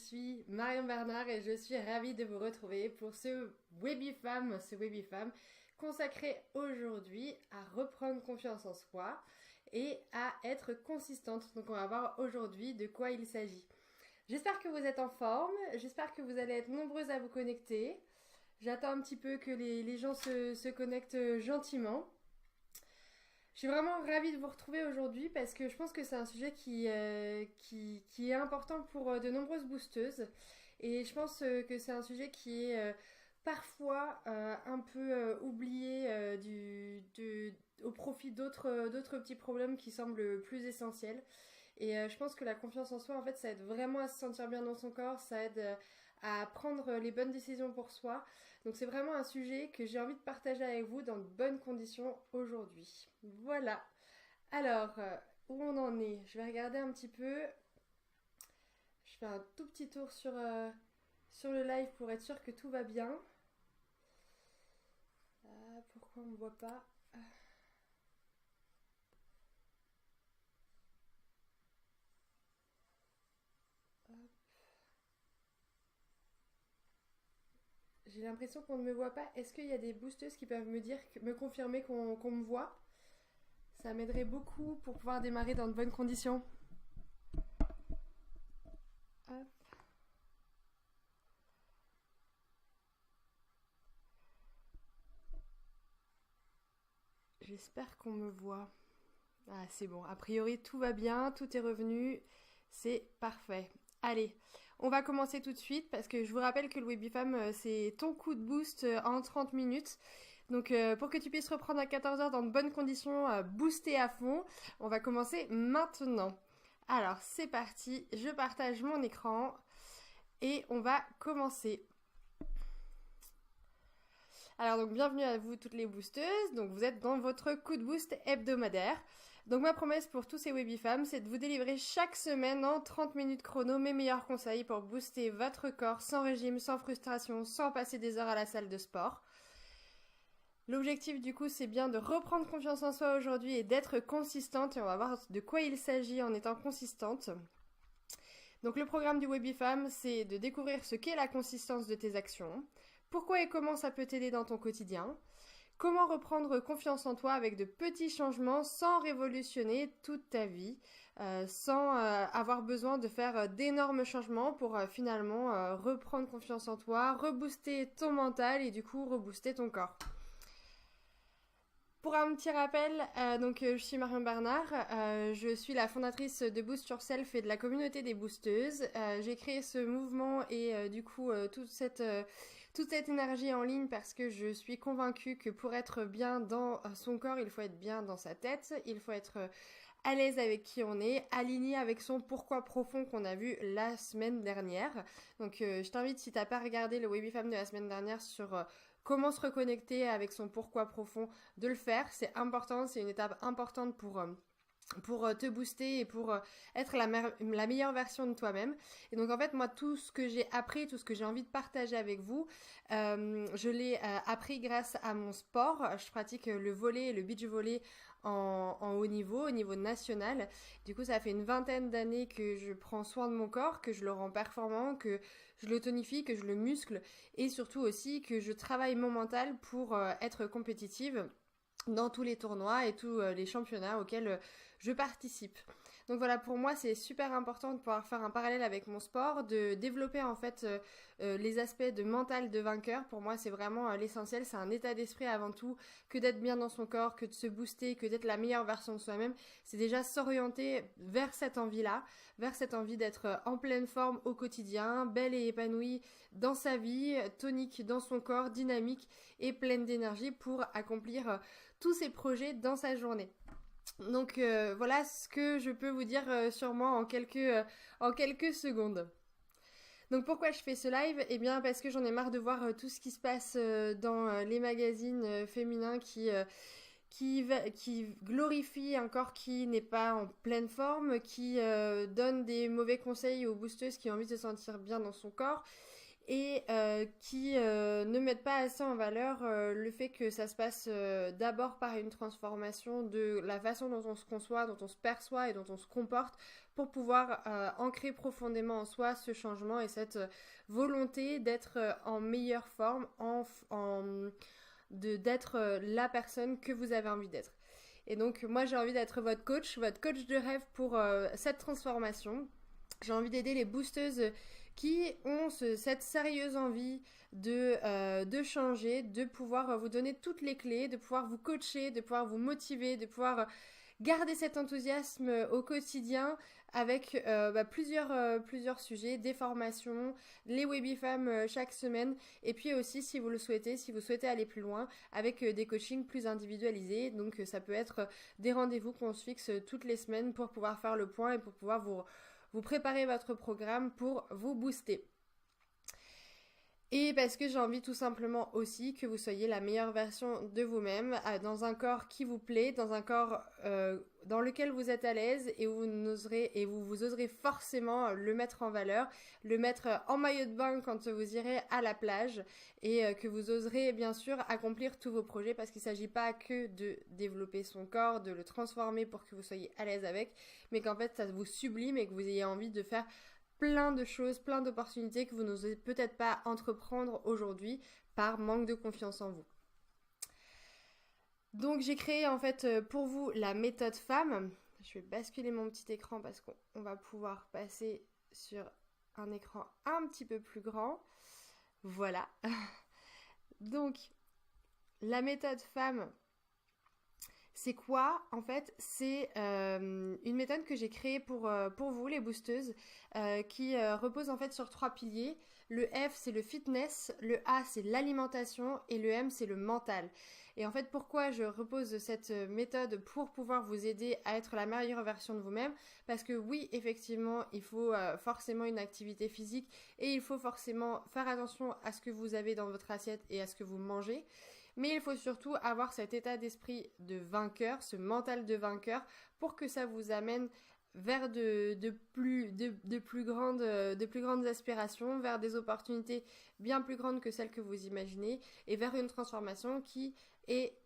suis Marion Bernard et je suis ravie de vous retrouver pour ce Webifam consacré aujourd'hui à reprendre confiance en soi et à être consistante. Donc on va voir aujourd'hui de quoi il s'agit. J'espère que vous êtes en forme, j'espère que vous allez être nombreuses à vous connecter. J'attends un petit peu que les gens se connectent gentiment. Je suis vraiment ravie de vous retrouver aujourd'hui parce que je pense que c'est un sujet qui est important pour de nombreuses boosteuses. Et je pense que c'est un sujet qui est parfois un peu oublié au profit d'autres petits problèmes qui semblent plus essentiels. Et je pense que la confiance en soi, en fait, ça aide vraiment à se sentir bien dans son corps, ça aide à prendre les bonnes décisions pour soi. Donc c'est vraiment un sujet que j'ai envie de partager avec vous dans de bonnes conditions aujourd'hui. Voilà. Alors, où on en est? Je vais regarder un petit peu. Je fais un tout petit tour sur le live pour être sûr que tout va bien. Pourquoi on ne me voit pas? J'ai l'impression qu'on ne me voit pas. Est-ce qu'il y a des boosteuses qui peuvent me confirmer qu'on me voit? Ça m'aiderait beaucoup pour pouvoir démarrer dans de bonnes conditions. Hop. J'espère qu'on me voit. Ah, c'est bon. A priori, tout va bien, tout est revenu. C'est parfait. Allez, on va commencer tout de suite parce que je vous rappelle que le Webifam, c'est ton coup de boost en 30 minutes. Donc pour que tu puisses reprendre à 14h dans de bonnes conditions, booster à fond, on va commencer maintenant. Alors c'est parti, je partage mon écran et on va commencer. Alors donc bienvenue à vous toutes les boosteuses, donc vous êtes dans votre coup de boost hebdomadaire. Donc ma promesse pour tous ces Webifam, c'est de vous délivrer chaque semaine en 30 minutes chrono mes meilleurs conseils pour booster votre corps sans régime, sans frustration, sans passer des heures à la salle de sport. L'objectif du coup c'est bien de reprendre confiance en soi aujourd'hui et d'être consistante et on va voir de quoi il s'agit en étant consistante. Donc le programme du Webifam c'est de découvrir ce qu'est la consistance de tes actions, pourquoi et comment ça peut t'aider dans ton quotidien, comment reprendre confiance en toi avec de petits changements sans révolutionner toute ta vie, sans avoir besoin de faire d'énormes changements pour finalement reprendre confiance en toi, rebooster ton mental et du coup rebooster ton corps. Pour un petit rappel, je suis Marion Bernard, je suis la fondatrice de Boost Yourself et de la communauté des boosteuses. J'ai créé ce mouvement et toute cette énergie en ligne parce que je suis convaincue que pour être bien dans son corps, il faut être bien dans sa tête, il faut être à l'aise avec qui on est, aligné avec son pourquoi profond qu'on a vu la semaine dernière. Donc je t'invite, si t'as pas regardé le Webifam de la semaine dernière sur comment se reconnecter avec son pourquoi profond, de le faire. C'est important, c'est une étape importante pour te booster et pour être la meilleure version de toi-même. Et donc en fait moi tout ce que j'ai appris, tout ce que j'ai envie de partager avec vous, je l'ai appris grâce à mon sport. Je pratique le volley et le beach volley en haut niveau, au niveau national. Du coup ça fait une vingtaine d'années que je prends soin de mon corps, que je le rends performant, que je le tonifie, que je le muscle et surtout aussi que je travaille mon mental pour être compétitive dans tous les tournois et tous les championnats auxquels je participe. Donc voilà, pour moi c'est super important de pouvoir faire un parallèle avec mon sport, de développer en fait les aspects de mental de vainqueur. Pour moi c'est vraiment l'essentiel, c'est un état d'esprit avant tout, que d'être bien dans son corps, que de se booster, que d'être la meilleure version de soi-même. C'est déjà s'orienter vers cette envie-là, vers cette envie d'être en pleine forme au quotidien, belle et épanouie dans sa vie, tonique dans son corps, dynamique et pleine d'énergie pour accomplir tous ses projets dans sa journée. Donc voilà ce que je peux vous dire sur moi en quelques secondes. Donc pourquoi je fais ce live? Eh bien parce que j'en ai marre de voir tout ce qui se passe dans les magazines féminins qui glorifie un corps qui n'est pas en pleine forme, qui donne des mauvais conseils aux boosteuses qui ont envie de se sentir bien dans son corps et qui ne mettent pas assez en valeur le fait que ça se passe d'abord par une transformation de la façon dont on se conçoit, dont on se perçoit et dont on se comporte pour pouvoir ancrer profondément en soi ce changement et cette volonté d'être en meilleure forme, d'être la personne que vous avez envie d'être. Et donc moi j'ai envie d'être votre coach de rêve pour cette transformation. J'ai envie d'aider les boosteuses qui ont cette sérieuse envie de changer, de pouvoir vous donner toutes les clés, de pouvoir vous coacher, de pouvoir vous motiver, de pouvoir garder cet enthousiasme au quotidien avec plusieurs sujets, des formations, les Webifam chaque semaine et puis aussi si vous le souhaitez, si vous souhaitez aller plus loin avec des coachings plus individualisés. Donc ça peut être des rendez-vous qu'on se fixe toutes les semaines pour pouvoir faire le point et pour pouvoir vous préparer votre programme pour vous booster. Et parce que j'ai envie tout simplement aussi que vous soyez la meilleure version de vous-même, dans un corps qui vous plaît, dans un corps dans lequel vous êtes à l'aise et où vous oserez forcément le mettre en valeur, le mettre en maillot de bain quand vous irez à la plage et que vous oserez bien sûr accomplir tous vos projets parce qu'il ne s'agit pas que de développer son corps, de le transformer pour que vous soyez à l'aise avec, mais qu'en fait ça vous sublime et que vous ayez envie de faire plein de choses, plein d'opportunités que vous n'osez peut-être pas entreprendre aujourd'hui par manque de confiance en vous. Donc j'ai créé en fait pour vous la méthode femme. Je vais basculer mon petit écran parce qu'on va pouvoir passer sur un écran un petit peu plus grand. Voilà. Donc la méthode femme, c'est quoi? En fait, c'est une méthode que j'ai créée pour vous, les boosteuses, qui repose en fait sur 3 piliers. Le F, c'est le fitness, le A, c'est l'alimentation et le M, c'est le mental. Et en fait, pourquoi je repose cette méthode pour pouvoir vous aider à être la meilleure version de vous-même? Parce que oui, effectivement, il faut forcément une activité physique et il faut forcément faire attention à ce que vous avez dans votre assiette et à ce que vous mangez. Mais il faut surtout avoir cet état d'esprit de vainqueur, ce mental de vainqueur, pour que ça vous amène vers de plus grandes aspirations, vers des opportunités bien plus grandes que celles que vous imaginez, et vers une transformation qui est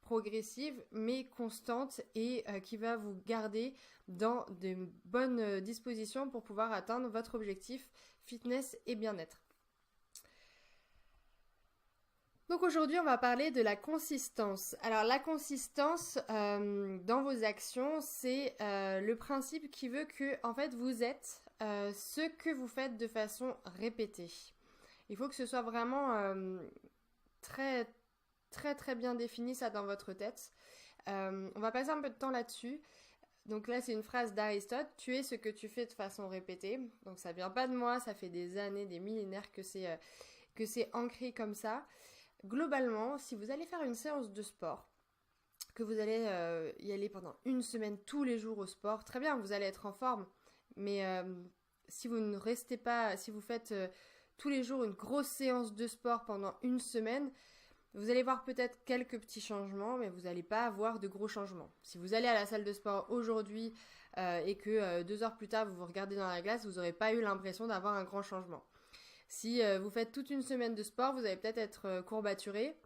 progressive mais constante et qui va vous garder dans de bonnes dispositions pour pouvoir atteindre votre objectif fitness et bien-être. Donc aujourd'hui, on va parler de la consistance. Alors la consistance dans vos actions, c'est le principe qui veut que en fait vous êtes ce que vous faites de façon répétée. Il faut que ce soit vraiment très très très bien défini ça dans votre tête. On va passer un peu de temps là-dessus. Donc là, c'est une phrase d'Aristote. Tu es ce que tu fais de façon répétée. Donc ça vient pas de moi, ça fait des années, des millénaires que c'est ancré comme ça. Globalement, si vous allez faire une séance de sport, que vous allez y aller pendant une semaine tous les jours au sport, très bien, vous allez être en forme. Mais si vous ne restez pas, si vous faites tous les jours une grosse séance de sport pendant une semaine, vous allez voir peut-être quelques petits changements, mais vous n'allez pas avoir de gros changements. Si vous allez à la salle de sport aujourd'hui et que 2 heures plus tard, vous vous regardez dans la glace, vous n'aurez pas eu l'impression d'avoir un grand changement. Si vous faites toute une semaine de sport, vous allez peut-être être courbaturé,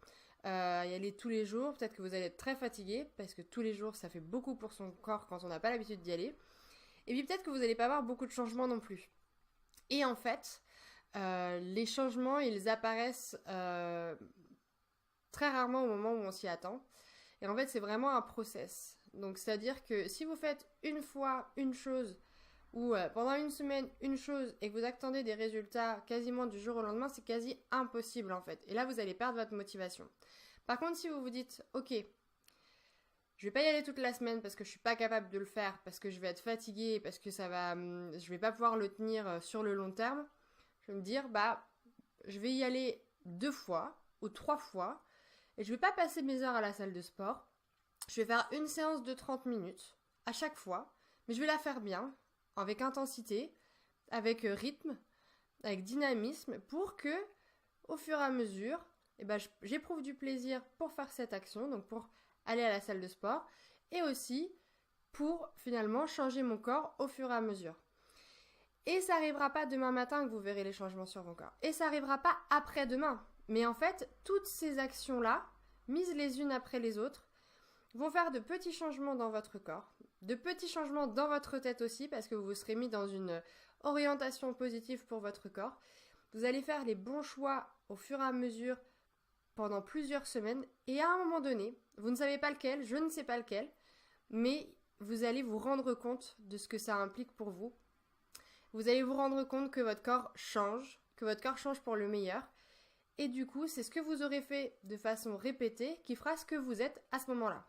y aller tous les jours, peut-être que vous allez être très fatigué, parce que tous les jours, ça fait beaucoup pour son corps quand on n'a pas l'habitude d'y aller. Et puis peut-être que vous n'allez pas avoir beaucoup de changements non plus. Et en fait, les changements, ils apparaissent très rarement au moment où on s'y attend. Et en fait, c'est vraiment un process. Donc, c'est-à-dire que si vous faites une fois une chose, ou pendant une semaine une chose et que vous attendez des résultats quasiment du jour au lendemain, c'est quasi impossible en fait. Et là, vous allez perdre votre motivation. Par contre, si vous vous dites, ok, je vais pas y aller toute la semaine parce que je suis pas capable de le faire, parce que je vais être fatiguée, parce que je vais pas pouvoir le tenir sur le long terme, je vais me dire, je vais y aller 2 fois ou 3 fois et je vais pas passer mes heures à la salle de sport. Je vais faire une séance de 30 minutes à chaque fois, mais je vais la faire bien, avec intensité, avec rythme, avec dynamisme, pour que, au fur et à mesure, j'éprouve du plaisir pour faire cette action, donc pour aller à la salle de sport, et aussi pour finalement changer mon corps au fur et à mesure. Et ça n'arrivera pas demain matin que vous verrez les changements sur vos corps. Et ça n'arrivera pas après-demain. Mais en fait, toutes ces actions-là, mises les unes après les autres, vont faire de petits changements dans votre corps, de petits changements dans votre tête aussi, parce que vous vous serez mis dans une orientation positive pour votre corps. Vous allez faire les bons choix au fur et à mesure pendant plusieurs semaines. Et à un moment donné, vous ne savez pas lequel, je ne sais pas lequel, mais vous allez vous rendre compte de ce que ça implique pour vous. Vous allez vous rendre compte que votre corps change pour le meilleur. Et du coup, c'est ce que vous aurez fait de façon répétée qui fera ce que vous êtes à ce moment-là.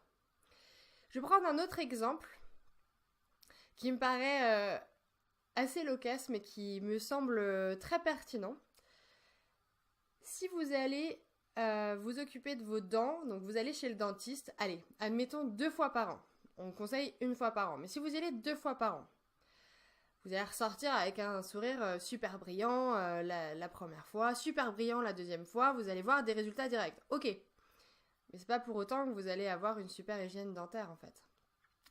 Je vais prendre un autre exemple qui me paraît assez loquace, mais qui me semble très pertinent. Si vous allez vous occuper de vos dents, donc vous allez chez le dentiste, allez, admettons 2 fois par an. On conseille 1 fois par an, mais si vous y allez 2 fois par an, vous allez ressortir avec un sourire super brillant la première fois, super brillant la deuxième fois, vous allez voir des résultats directs. Ok, mais c'est pas pour autant que vous allez avoir une super hygiène dentaire en fait.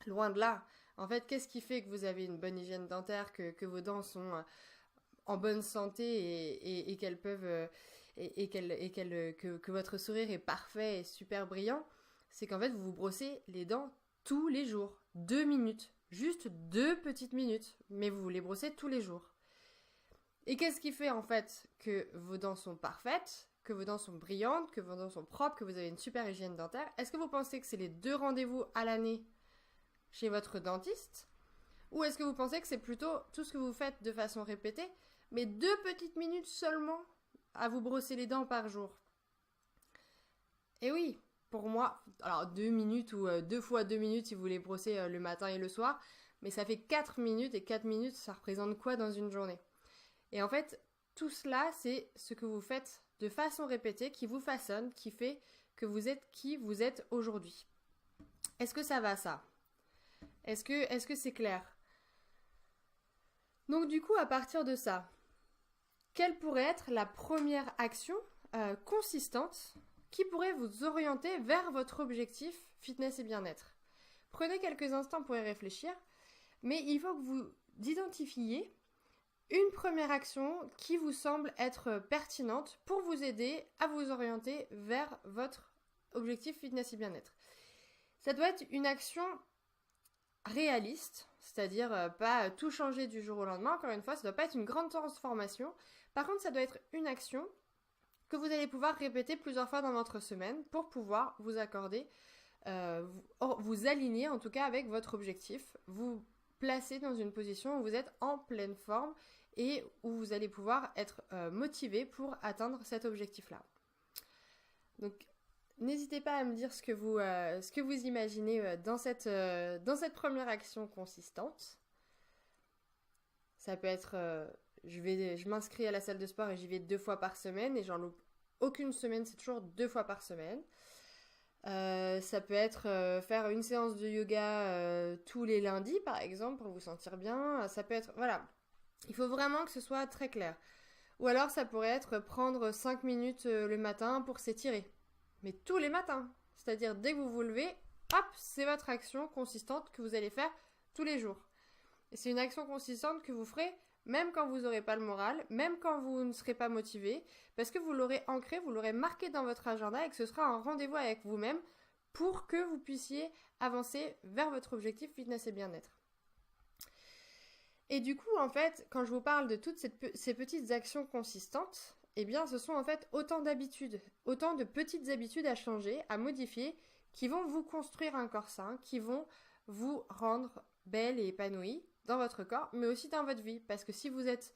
Loin de là. En fait, qu'est-ce qui fait que vous avez une bonne hygiène dentaire, que vos dents sont en bonne santé et qu'elles peuvent que votre sourire est parfait et super brillant? C'est qu'en fait, vous vous brossez les dents tous les jours, 2 minutes. Juste 2 petites minutes, mais vous les brossez tous les jours. Et qu'est-ce qui fait en fait que vos dents sont parfaites, que vos dents sont brillantes, que vos dents sont propres, que vous avez une super hygiène dentaire? Est-ce que vous pensez que c'est les 2 rendez-vous à l'année chez votre dentiste? Ou est-ce que vous pensez que c'est plutôt tout ce que vous faites de façon répétée, mais 2 petites minutes seulement à vous brosser les dents par jour? Et oui, pour moi, alors 2 minutes ou 2 fois 2 minutes si vous les brossez le matin et le soir, mais ça fait 4 minutes et 4 minutes, ça représente quoi dans une journée? Et en fait, tout cela, c'est ce que vous faites de façon répétée qui vous façonne, qui fait que vous êtes qui vous êtes aujourd'hui. Est-ce que ça va ça? Est-ce que c'est clair? Donc du coup, à partir de ça, quelle pourrait être la première action consistante qui pourrait vous orienter vers votre objectif fitness et bien-être? Prenez quelques instants pour y réfléchir, mais il faut que vous identifiez une première action qui vous semble être pertinente pour vous aider à vous orienter vers votre objectif fitness et bien-être. Ça doit être une action réaliste, c'est-à-dire pas tout changer du jour au lendemain. Encore une fois, ça ne doit pas être une grande transformation. Par contre, ça doit être une action que vous allez pouvoir répéter plusieurs fois dans votre semaine pour pouvoir vous accorder, vous aligner en tout cas avec votre objectif, vous placer dans une position où vous êtes en pleine forme et où vous allez pouvoir être motivé pour atteindre cet objectif-là. Donc, n'hésitez pas à me dire ce que vous imaginez dans cette première action consistante. Ça peut être, je m'inscris à la salle de sport et j'y vais 2 fois par semaine et j'en loupe aucune semaine, c'est toujours 2 fois par semaine. Ça peut être faire une séance de yoga tous les lundis par exemple pour vous sentir bien. Ça peut être, voilà, il faut vraiment que ce soit très clair. Ou alors ça pourrait être prendre 5 minutes le matin pour s'étirer. Mais tous les matins, c'est-à-dire dès que vous vous levez, hop, c'est votre action consistante que vous allez faire tous les jours. Et c'est une action consistante que vous ferez même quand vous n'aurez pas le moral, même quand vous ne serez pas motivé, parce que vous l'aurez ancré, vous l'aurez marqué dans votre agenda et que ce sera un rendez-vous avec vous-même pour que vous puissiez avancer vers votre objectif fitness et bien-être. Et du coup, en fait, quand je vous parle de toutes ces petites actions consistantes, eh bien, ce sont en fait autant d'habitudes, autant de petites habitudes à changer, à modifier, qui vont vous construire un corps sain, qui vont vous rendre belle et épanouie dans votre corps, mais aussi dans votre vie. Parce que si vous êtes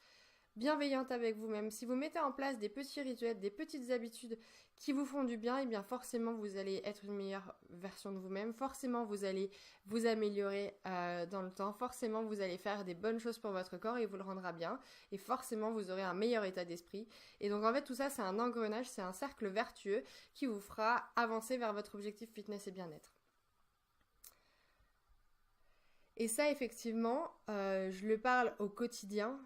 bienveillante avec vous-même, si vous mettez en place des petits rituels, des petites habitudes qui vous font du bien, et bien forcément vous allez être une meilleure version de vous-même, forcément vous allez vous améliorer dans le temps, forcément vous allez faire des bonnes choses pour votre corps et vous le rendra bien, et forcément vous aurez un meilleur état d'esprit. Et donc en fait tout ça c'est un engrenage, c'est un cercle vertueux qui vous fera avancer vers votre objectif fitness et bien-être. Et ça, effectivement, je le parle au quotidien.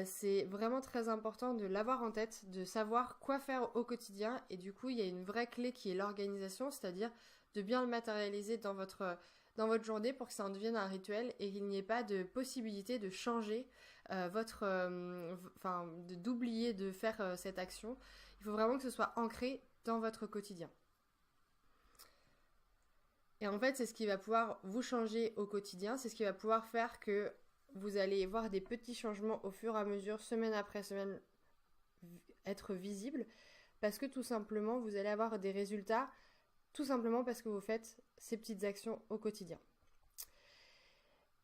C'est vraiment très important de l'avoir en tête, de savoir quoi faire au quotidien. Et du coup, il y a une vraie clé qui est l'organisation, c'est-à-dire de bien le matérialiser dans dans votre journée pour que ça en devienne un rituel et qu'il n'y ait pas de possibilité de changer d'oublier de faire cette action. Il faut vraiment que ce soit ancré dans votre quotidien. Et en fait, c'est ce qui va pouvoir vous changer au quotidien, c'est ce qui va pouvoir faire que vous allez voir des petits changements au fur et à mesure, semaine après semaine, être visibles, parce que tout simplement, vous allez avoir des résultats, tout simplement parce que vous faites ces petites actions au quotidien.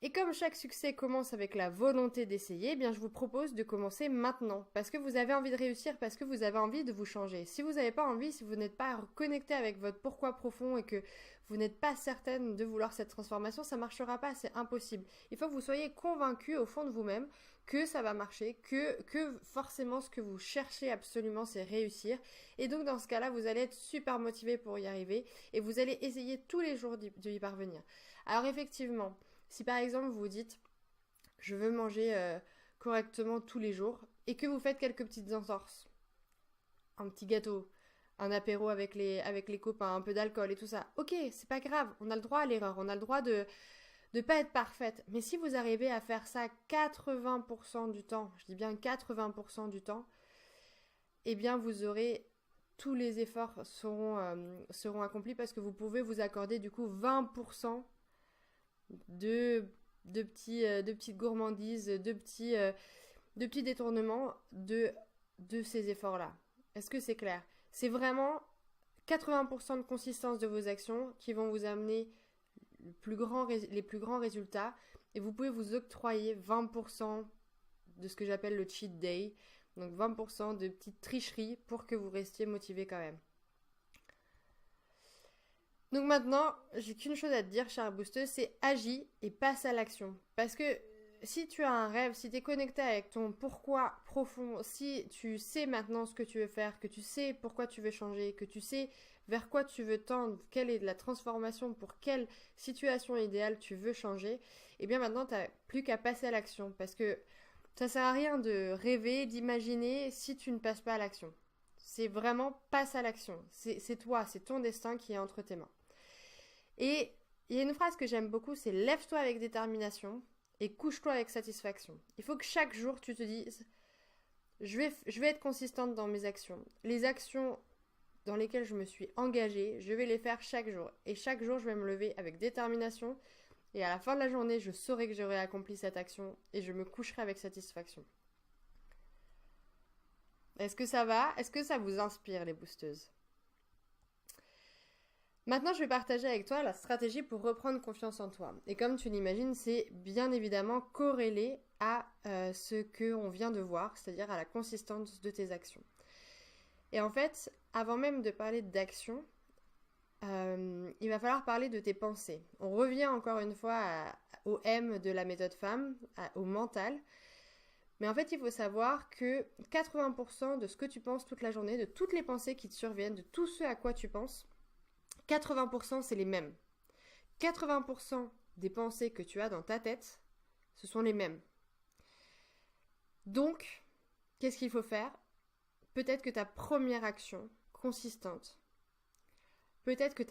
Et comme chaque succès commence avec la volonté d'essayer, eh bien je vous propose de commencer maintenant, parce que vous avez envie de réussir, parce que vous avez envie de vous changer. Si vous n'avez pas envie, si vous n'êtes pas connecté avec votre pourquoi profond et que vous n'êtes pas certaine de vouloir cette transformation, ça ne marchera pas, c'est impossible. Il faut que vous soyez convaincu au fond de vous-même que ça va marcher, que forcément ce que vous cherchez absolument c'est réussir. Et donc dans ce cas-là, vous allez être super motivé pour y arriver et vous allez essayer tous les jours d'y parvenir. Alors effectivement, si par exemple vous vous dites je veux manger correctement tous les jours et que vous faites quelques petites entorses, un petit gâteau, un apéro avec les copains, un peu d'alcool et tout ça, ok, c'est pas grave, on a le droit à l'erreur, on a le droit de pas être parfaite. Mais si vous arrivez à faire ça 80% du temps, je dis bien 80% du temps, eh bien vous aurez tous les efforts seront accomplis parce que vous pouvez vous accorder du coup 20% de petites gourmandises, de petits détournements de ces efforts-là. Est-ce que c'est clair? C'est vraiment 80% de consistance de vos actions qui vont vous amener les plus grands résultats et vous pouvez vous octroyer 20% de ce que j'appelle le cheat day, donc 20% de petites tricheries pour que vous restiez motivé quand même. Donc maintenant, j'ai qu'une chose à te dire, chère boosteuse, c'est agis et passe à l'action. Parce que si tu as un rêve, si tu es connecté avec ton pourquoi profond, si tu sais maintenant ce que tu veux faire, que tu sais pourquoi tu veux changer, que tu sais vers quoi tu veux tendre, quelle est la transformation, pour quelle situation idéale tu veux changer, et bien maintenant, tu n'as plus qu'à passer à l'action. Parce que ça ne sert à rien de rêver, d'imaginer si tu ne passes pas à l'action. C'est vraiment passe à l'action. C'est toi, c'est ton destin qui est entre tes mains. Et il y a une phrase que j'aime beaucoup, c'est lève-toi avec détermination et couche-toi avec satisfaction. Il faut que chaque jour tu te dises je vais être consistante dans mes actions. Les actions dans lesquelles je me suis engagée, je vais les faire chaque jour. Et chaque jour, je vais me lever avec détermination. Et à la fin de la journée, je saurai que j'aurai accompli cette action et je me coucherai avec satisfaction. Est-ce que ça va? Est-ce que ça vous inspire, les boosteuses? Maintenant, je vais partager avec toi la stratégie pour reprendre confiance en toi. Et comme tu l'imagines, c'est bien évidemment corrélé à ce qu'on vient de voir, c'est-à-dire à la consistance de tes actions. Et en fait, avant même de parler d'action, il va falloir parler de tes pensées. On revient encore une fois au M de la méthode femme, au mental. Mais en fait, il faut savoir que 80% de ce que tu penses toute la journée, de toutes les pensées qui te surviennent, de tout ce à quoi tu penses, 80% c'est les mêmes. 80% des pensées que tu as dans ta tête, ce sont les mêmes. Donc, qu'est-ce qu'il faut faire? Peut-être que ta première action consistante, peut-être que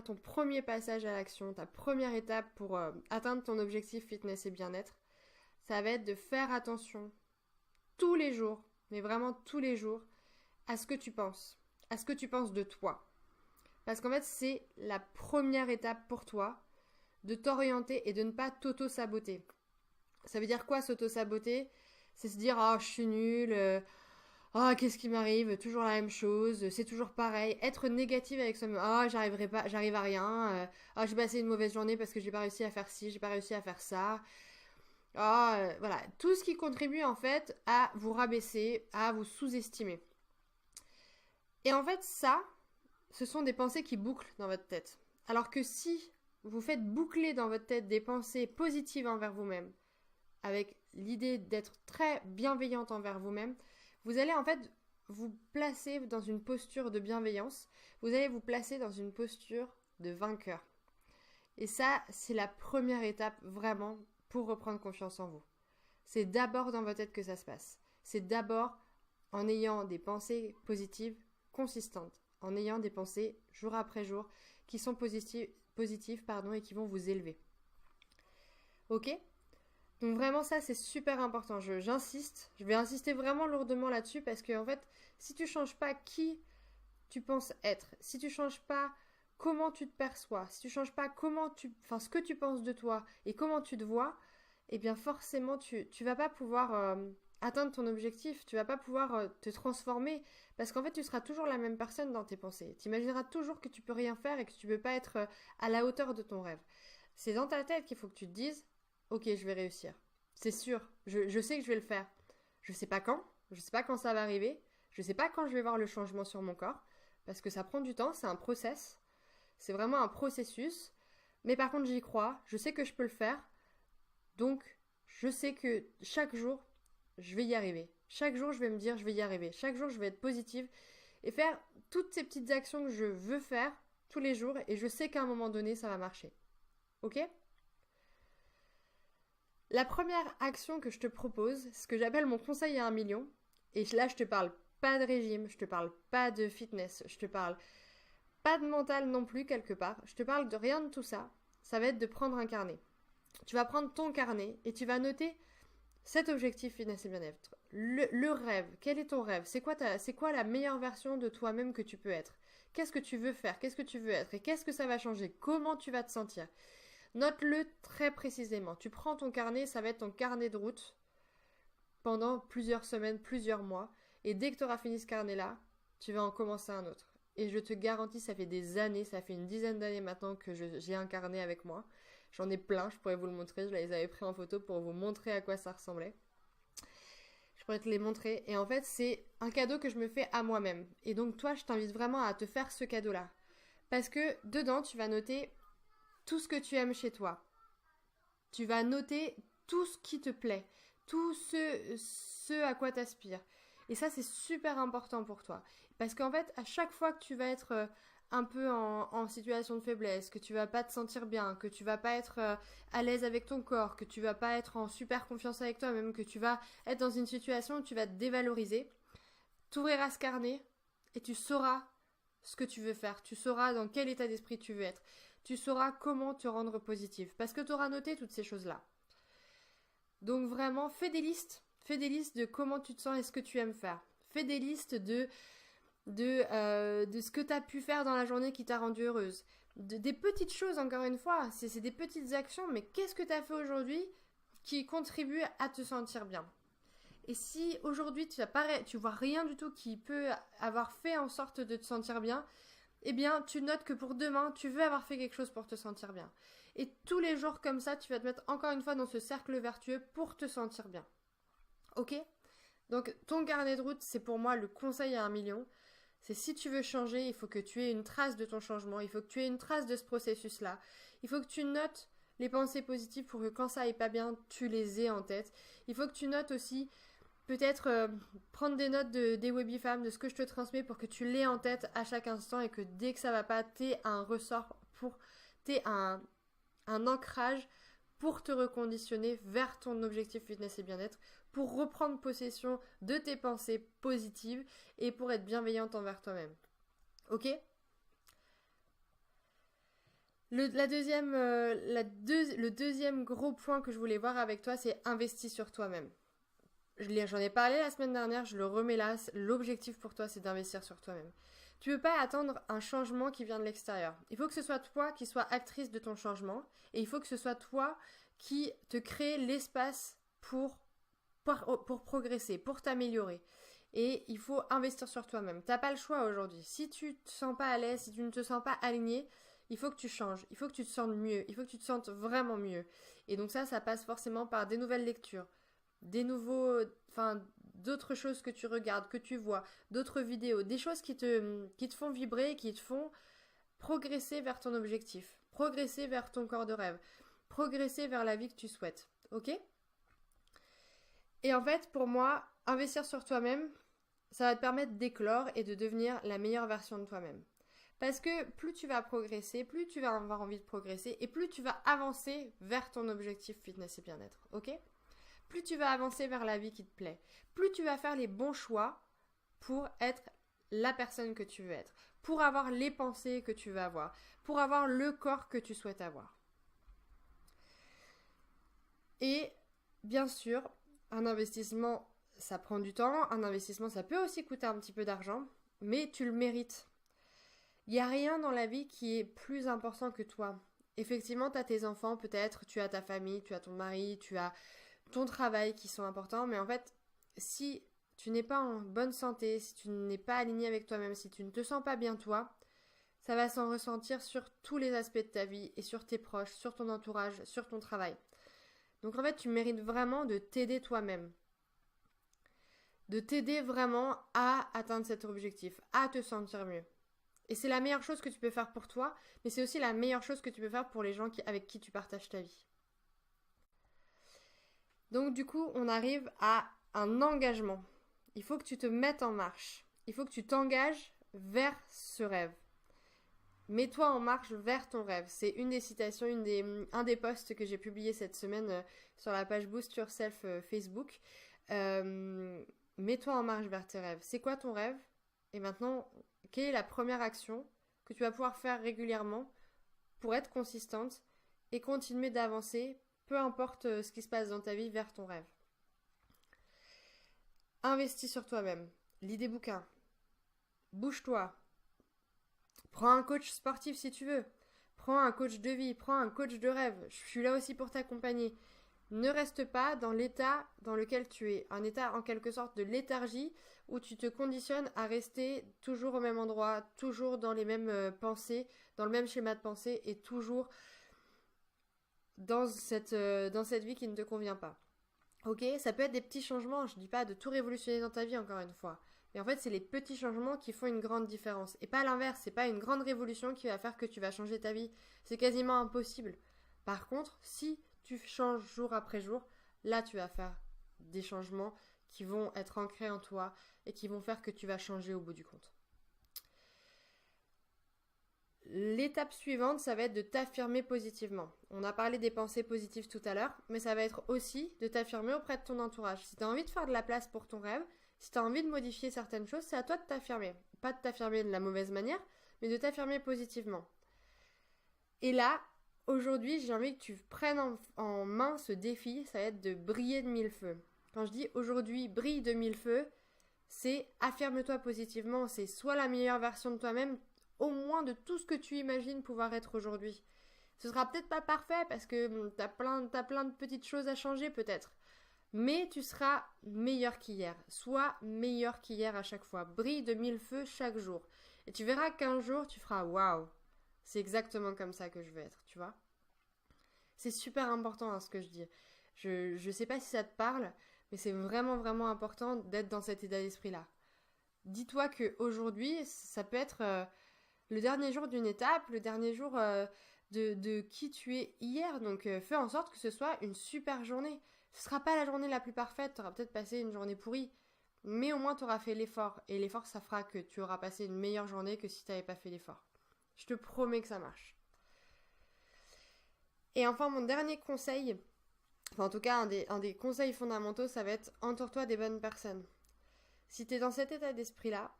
ton premier passage à l'action, ta première étape pour atteindre ton objectif fitness et bien-être, ça va être de faire attention tous les jours, mais vraiment tous les jours, à ce que tu penses de toi. Parce qu'en fait, c'est la première étape pour toi de t'orienter et de ne pas t'auto-saboter. Ça veut dire quoi s'auto-saboter? C'est se dire « Ah, je suis nulle, qu'est-ce qui m'arrive? Toujours la même chose, c'est toujours pareil. » Être négative avec soi-même. « Ah, j'arriverai pas, j'arrive à rien. J'ai passé une mauvaise journée parce que j'ai pas réussi à faire ci, j'ai pas réussi à faire ça. » Voilà, tout ce qui contribue en fait à vous rabaisser, à vous sous-estimer. Et en fait, ça, ce sont des pensées qui bouclent dans votre tête. Alors que si vous faites boucler dans votre tête des pensées positives envers vous-même, avec l'idée d'être très bienveillante envers vous-même, vous allez en fait vous placer dans une posture de bienveillance, vous allez vous placer dans une posture de vainqueur. Et ça, c'est la première étape vraiment pour reprendre confiance en vous. C'est d'abord dans votre tête que ça se passe. C'est d'abord en ayant des pensées positives consistantes, en ayant des pensées jour après jour qui sont positifs, et qui vont vous élever. Ok? Donc vraiment ça c'est super important, j'insiste, je vais insister vraiment lourdement là-dessus parce que en fait si tu changes pas qui tu penses être, si tu changes pas comment tu te perçois, si tu changes pas ce que tu penses de toi et comment tu te vois, eh bien forcément tu vas pas pouvoir atteindre ton objectif, tu vas pas pouvoir te transformer parce qu'en fait tu seras toujours la même personne dans tes pensées, tu imagineras toujours que tu peux rien faire et que tu peux pas être à la hauteur de ton rêve. C'est dans ta tête qu'il faut que tu te dises ok, je vais réussir. C'est sûr, je sais que je vais le faire. Je sais pas quand ça va arriver, je sais pas quand je vais voir le changement sur mon corps, parce que ça prend du temps, c'est un process, c'est vraiment un processus. Mais par contre, j'y crois, je sais que je peux le faire, donc je sais que chaque jour, je vais y arriver. Chaque jour, je vais me dire, je vais y arriver. Chaque jour, je vais être positive et faire toutes ces petites actions que je veux faire tous les jours, et je sais qu'à un moment donné, ça va marcher. Ok ? La première action que je te propose, ce que j'appelle mon conseil à 1 million, et là je te parle pas de régime, je te parle pas de fitness, je te parle pas de mental non plus quelque part, je te parle de rien de tout ça, ça va être de prendre un carnet. Tu vas prendre ton carnet et tu vas noter cet objectif fitness et bien-être, le rêve, quel est ton rêve, c'est quoi la meilleure version de toi-même que tu peux être, qu'est-ce que tu veux faire, qu'est-ce que tu veux être et qu'est-ce que ça va changer, comment tu vas te sentir. Note-le très précisément. Tu prends ton carnet, ça va être ton carnet de route pendant plusieurs semaines, plusieurs mois. Et dès que tu auras fini ce carnet-là, tu vas en commencer un autre. Et je te garantis, ça fait des années, ça fait une dizaine d'années maintenant que j'ai un carnet avec moi. J'en ai plein, je pourrais vous le montrer. Je les avais pris en photo pour vous montrer à quoi ça ressemblait. Je pourrais te les montrer. Et en fait, c'est un cadeau que je me fais à moi-même. Et donc toi, je t'invite vraiment à te faire ce cadeau-là. Parce que dedans, tu vas noter tout ce que tu aimes chez toi. Tu vas noter tout ce qui te plaît, tout ce à quoi tu aspires. Et ça, c'est super important pour toi. Parce qu'en fait, à chaque fois que tu vas être un peu en situation de faiblesse, que tu vas pas te sentir bien, que tu vas pas être à l'aise avec ton corps, que tu vas pas être en super confiance avec toi-même, que tu vas être dans une situation où tu vas te dévaloriser, tu ouvriras ce carnet et tu sauras ce que tu veux faire. Tu sauras dans quel état d'esprit tu veux être. Tu sauras comment te rendre positif parce que tu auras noté toutes ces choses-là. Donc vraiment, fais des listes de comment tu te sens et ce que tu aimes faire. Fais des listes de ce que tu as pu faire dans la journée qui t'a rendue heureuse. Des petites choses, encore une fois, c'est des petites actions, mais qu'est-ce que tu as fait aujourd'hui qui contribue à te sentir bien? Et si aujourd'hui tu vois rien du tout qui peut avoir fait en sorte de te sentir bien, eh bien, tu notes que pour demain, tu veux avoir fait quelque chose pour te sentir bien. Et tous les jours comme ça, tu vas te mettre encore une fois dans ce cercle vertueux pour te sentir bien. Ok ? Donc, ton carnet de route, c'est pour moi le conseil à 1 million. C'est si tu veux changer, il faut que tu aies une trace de ton changement, il faut que tu aies une trace de ce processus-là. Il faut que tu notes les pensées positives pour que quand ça aille pas bien, tu les aies en tête. Il faut que tu notes aussi peut-être prendre des notes des Webifam, de ce que je te transmets pour que tu l'aies en tête à chaque instant et que dès que ça va pas, t'aies un ressort t'aies un ancrage pour te reconditionner vers ton objectif fitness et bien-être, pour reprendre possession de tes pensées positives et pour être bienveillante envers toi-même. Ok ? Le deuxième gros point que je voulais voir avec toi, c'est investir sur toi-même. J'en ai parlé la semaine dernière, je le remets là. L'objectif pour toi, c'est d'investir sur toi-même. Tu ne peux pas attendre un changement qui vient de l'extérieur. Il faut que ce soit toi qui sois actrice de ton changement et il faut que ce soit toi qui te crée l'espace pour progresser, pour t'améliorer. Et il faut investir sur toi-même. Tu n'as pas le choix aujourd'hui. Si tu ne te sens pas à l'aise, si tu ne te sens pas aligné, il faut que tu changes. Il faut que tu te sentes mieux. Il faut que tu te sentes vraiment mieux. Et donc ça passe forcément par des nouvelles lectures, d'autres choses que tu regardes, que tu vois, d'autres vidéos, des choses qui te font vibrer, qui te font progresser vers ton objectif, progresser vers ton corps de rêve, progresser vers la vie que tu souhaites, ok ? Et en fait, pour moi, investir sur toi-même, ça va te permettre d'éclore et de devenir la meilleure version de toi-même. Parce que plus tu vas progresser, plus tu vas avoir envie de progresser et plus tu vas avancer vers ton objectif fitness et bien-être, ok ? Plus tu vas avancer vers la vie qui te plaît, plus tu vas faire les bons choix pour être la personne que tu veux être, pour avoir les pensées que tu veux avoir, pour avoir le corps que tu souhaites avoir. Et bien sûr, un investissement, ça prend du temps, un investissement, ça peut aussi coûter un petit peu d'argent, mais tu le mérites. Il n'y a rien dans la vie qui est plus important que toi. Effectivement, tu as tes enfants, peut-être, tu as ta famille, tu as ton mari, tu as ton travail qui sont importants, mais en fait, si tu n'es pas en bonne santé, si tu n'es pas aligné avec toi-même, si tu ne te sens pas bien toi, ça va s'en ressentir sur tous les aspects de ta vie et sur tes proches, sur ton entourage, sur ton travail. Donc en fait, tu mérites vraiment de t'aider toi-même. De t'aider vraiment à atteindre cet objectif, à te sentir mieux. Et c'est la meilleure chose que tu peux faire pour toi, mais c'est aussi la meilleure chose que tu peux faire pour les gens avec qui tu partages ta vie. Donc du coup, on arrive à un engagement. Il faut que tu te mettes en marche. Il faut que tu t'engages vers ce rêve. Mets-toi en marche vers ton rêve. C'est une des citations, un des posts que j'ai publié cette semaine sur la page Boost Yourself Facebook. Mets-toi en marche vers tes rêves. C'est quoi ton rêve? Et maintenant, quelle est la première action que tu vas pouvoir faire régulièrement pour être consistante et continuer d'avancer, peu importe ce qui se passe dans ta vie, vers ton rêve? Investis sur toi-même. Lis des bouquins. Bouge-toi. Prends un coach sportif si tu veux. Prends un coach de vie. Prends un coach de rêve. Je suis là aussi pour t'accompagner. Ne reste pas dans l'état dans lequel tu es. Un état en quelque sorte de léthargie où tu te conditionnes à rester toujours au même endroit, toujours dans les mêmes pensées, dans le même schéma de pensée et toujours dans cette vie qui ne te convient pas. Ok, ça peut être des petits changements, je dis pas de tout révolutionner dans ta vie encore une fois. Mais en fait, c'est les petits changements qui font une grande différence. Et pas l'inverse, c'est pas une grande révolution qui va faire que tu vas changer ta vie. C'est quasiment impossible. Par contre, si tu changes jour après jour, là tu vas faire des changements qui vont être ancrés en toi et qui vont faire que tu vas changer au bout du compte. L'étape suivante, ça va être de t'affirmer positivement. On a parlé des pensées positives tout à l'heure, mais ça va être aussi de t'affirmer auprès de ton entourage. Si tu as envie de faire de la place pour ton rêve, si tu as envie de modifier certaines choses, c'est à toi de t'affirmer. Pas de t'affirmer de la mauvaise manière, mais de t'affirmer positivement. Et là, aujourd'hui, j'ai envie que tu prennes en main ce défi, ça va être de briller de mille feux. Quand je dis aujourd'hui, brille de mille feux, c'est affirme-toi positivement, c'est sois la meilleure version de toi-même, au moins de tout ce que tu imagines pouvoir être aujourd'hui. Ce sera peut-être pas parfait parce que t'as plein de petites choses à changer peut-être. Mais tu seras meilleur qu'hier. Sois meilleur qu'hier à chaque fois. Brille de mille feux chaque jour. Et tu verras qu'un jour tu feras waouh. C'est exactement comme ça que je veux être, tu vois. C'est super important ce que je dis. Je sais pas si ça te parle, mais c'est vraiment vraiment important d'être dans cet état d'esprit-là. Dis-toi qu'aujourd'hui, ça peut être le dernier jour d'une étape, le dernier jour de qui tu es hier. Donc fais en sorte que ce soit une super journée. Ce ne sera pas la journée la plus parfaite, tu auras peut-être passé une journée pourrie, mais au moins tu auras fait l'effort. Et l'effort, ça fera que tu auras passé une meilleure journée que si tu n'avais pas fait l'effort. Je te promets que ça marche. Et enfin, mon dernier conseil, enfin en tout cas un des conseils fondamentaux, ça va être entoure-toi des bonnes personnes. Si tu es dans cet état d'esprit-là,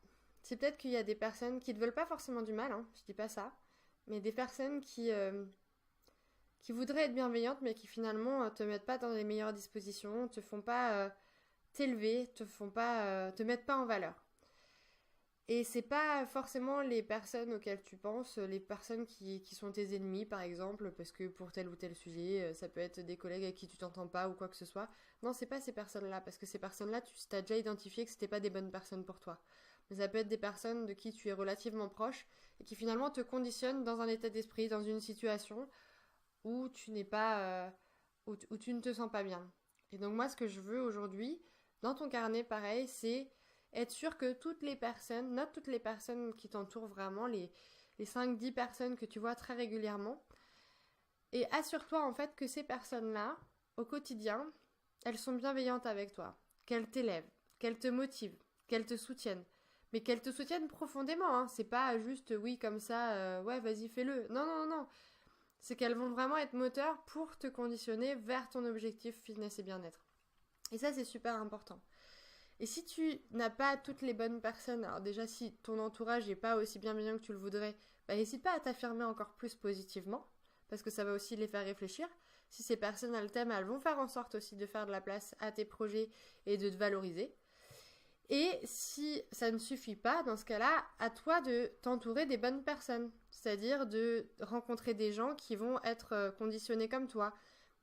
c'est peut-être qu'il y a des personnes qui ne te veulent pas forcément du mal, hein, je dis pas ça, mais des personnes qui voudraient être bienveillantes, mais qui finalement te mettent pas dans les meilleures dispositions, te font pas t'élever, te mettent pas en valeur. Et c'est pas forcément les personnes auxquelles tu penses, les personnes qui sont tes ennemis par exemple, parce que pour tel ou tel sujet, ça peut être des collègues avec qui tu t'entends pas ou quoi que ce soit. Non, c'est pas ces personnes-là, parce que ces personnes-là, tu t'as déjà identifié que c'était pas des bonnes personnes pour toi. Mais ça peut être des personnes de qui tu es relativement proche et qui finalement te conditionnent dans un état d'esprit, dans une situation où tu n'es pas, où tu ne te sens pas bien. Et donc moi, ce que je veux aujourd'hui, dans ton carnet, pareil, c'est être sûr que note toutes les personnes qui t'entourent vraiment, les 5-10 personnes que tu vois très régulièrement, et assure-toi en fait que ces personnes-là, au quotidien, elles sont bienveillantes avec toi, qu'elles t'élèvent, qu'elles te motivent, qu'elles te soutiennent, mais qu'elles te soutiennent profondément, hein. C'est pas juste oui comme ça, ouais vas-y fais-le, non non non, c'est qu'elles vont vraiment être moteurs pour te conditionner vers ton objectif fitness et bien-être. Et ça c'est super important. Et si tu n'as pas toutes les bonnes personnes, alors déjà si ton entourage n'est pas aussi bienveillant que tu le voudrais, bah n'hésite pas à t'affirmer encore plus positivement, parce que ça va aussi les faire réfléchir. Si ces personnes elles t'aiment, elles vont faire en sorte aussi de faire de la place à tes projets et de te valoriser. Et si ça ne suffit pas, dans ce cas-là, à toi de t'entourer des bonnes personnes. C'est-à-dire de rencontrer des gens qui vont être conditionnés comme toi.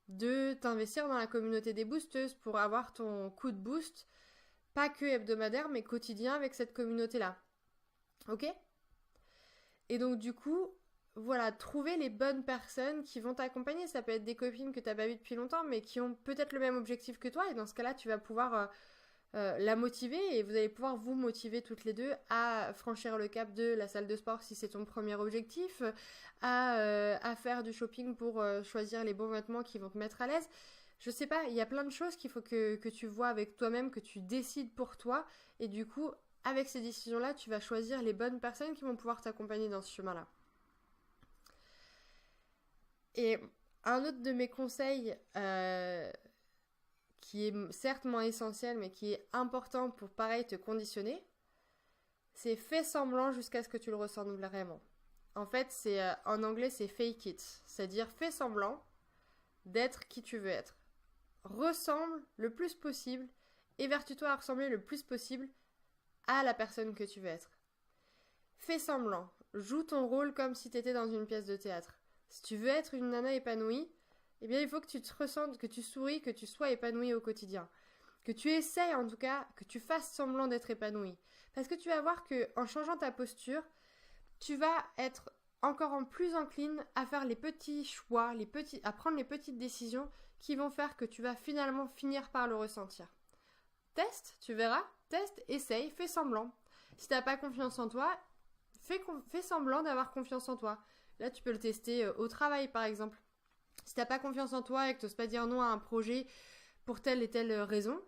De t'investir dans la communauté des boosteuses pour avoir ton coup de boost, pas que hebdomadaire, mais quotidien avec cette communauté-là. Ok ? Et donc du coup, voilà, trouver les bonnes personnes qui vont t'accompagner. Ça peut être des copines que tu n'as pas vues depuis longtemps, mais qui ont peut-être le même objectif que toi. Et dans ce cas-là, tu vas pouvoir la motiver et vous allez pouvoir vous motiver toutes les deux à franchir le cap de la salle de sport si c'est ton premier objectif, à faire du shopping pour choisir les bons vêtements qui vont te mettre à l'aise. Je sais pas, il y a plein de choses qu'il faut que tu vois avec toi-même, que tu décides pour toi et du coup, avec ces décisions-là, tu vas choisir les bonnes personnes qui vont pouvoir t'accompagner dans ce chemin-là. Et un autre de mes conseils qui est certes moins essentiel, mais qui est important pour, pareil, te conditionner, c'est fais semblant jusqu'à ce que tu le ressentes vraiment. En fait, en anglais, c'est fake it. C'est-à-dire, fais semblant d'être qui tu veux être. Ressemble le plus possible, évertue-toi à ressembler le plus possible à la personne que tu veux être. Fais semblant. Joue ton rôle comme si tu étais dans une pièce de théâtre. Si tu veux être une nana épanouie, eh bien, il faut que tu te ressentes, que tu souris, que tu sois épanoui au quotidien. Que tu essayes, en tout cas, que tu fasses semblant d'être épanoui. Parce que tu vas voir qu'en changeant ta posture, tu vas être encore en plus encline à faire les petits choix, à prendre les petites décisions qui vont faire que tu vas finalement finir par le ressentir. Teste, tu verras. Teste, essaye, fais semblant. Si tu n'as pas confiance en toi, fais semblant d'avoir confiance en toi. Là, tu peux le tester au travail, par exemple. Si t'as pas confiance en toi et que t'oses pas dire non à un projet pour telle et telle raison,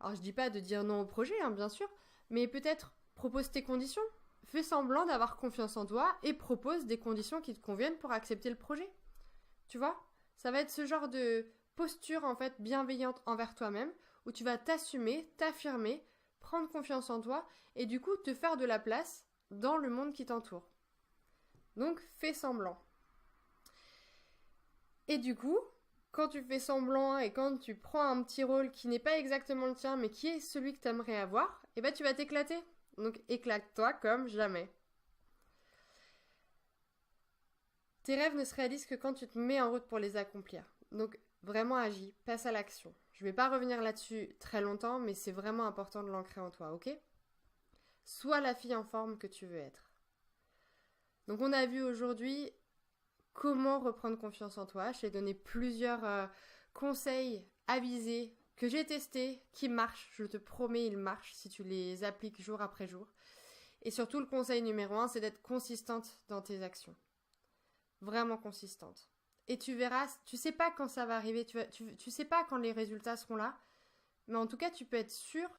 alors je dis pas de dire non au projet, hein, bien sûr, mais peut-être propose tes conditions. Fais semblant d'avoir confiance en toi et propose des conditions qui te conviennent pour accepter le projet. Tu vois ? Ça va être ce genre de posture en fait bienveillante envers toi-même où tu vas t'assumer, t'affirmer, prendre confiance en toi et du coup te faire de la place dans le monde qui t'entoure. Donc fais semblant. Et du coup, quand tu fais semblant et quand tu prends un petit rôle qui n'est pas exactement le tien, mais qui est celui que tu aimerais avoir, eh ben tu vas t'éclater. Donc éclate-toi comme jamais. Tes rêves ne se réalisent que quand tu te mets en route pour les accomplir. Donc vraiment agis, passe à l'action. Je ne vais pas revenir là-dessus très longtemps, mais c'est vraiment important de l'ancrer en toi, ok ? Sois la fille en forme que tu veux être. Donc on a vu aujourd'hui comment reprendre confiance en toi. Je t'ai donné plusieurs conseils avisés que j'ai testés, qui marchent. Je te promets, ils marchent si tu les appliques jour après jour. Et surtout, le conseil numéro 1, c'est d'être consistante dans tes actions. Vraiment consistante. Et tu verras, tu sais pas quand ça va arriver, tu sais pas quand les résultats seront là, mais en tout cas, tu peux être sûr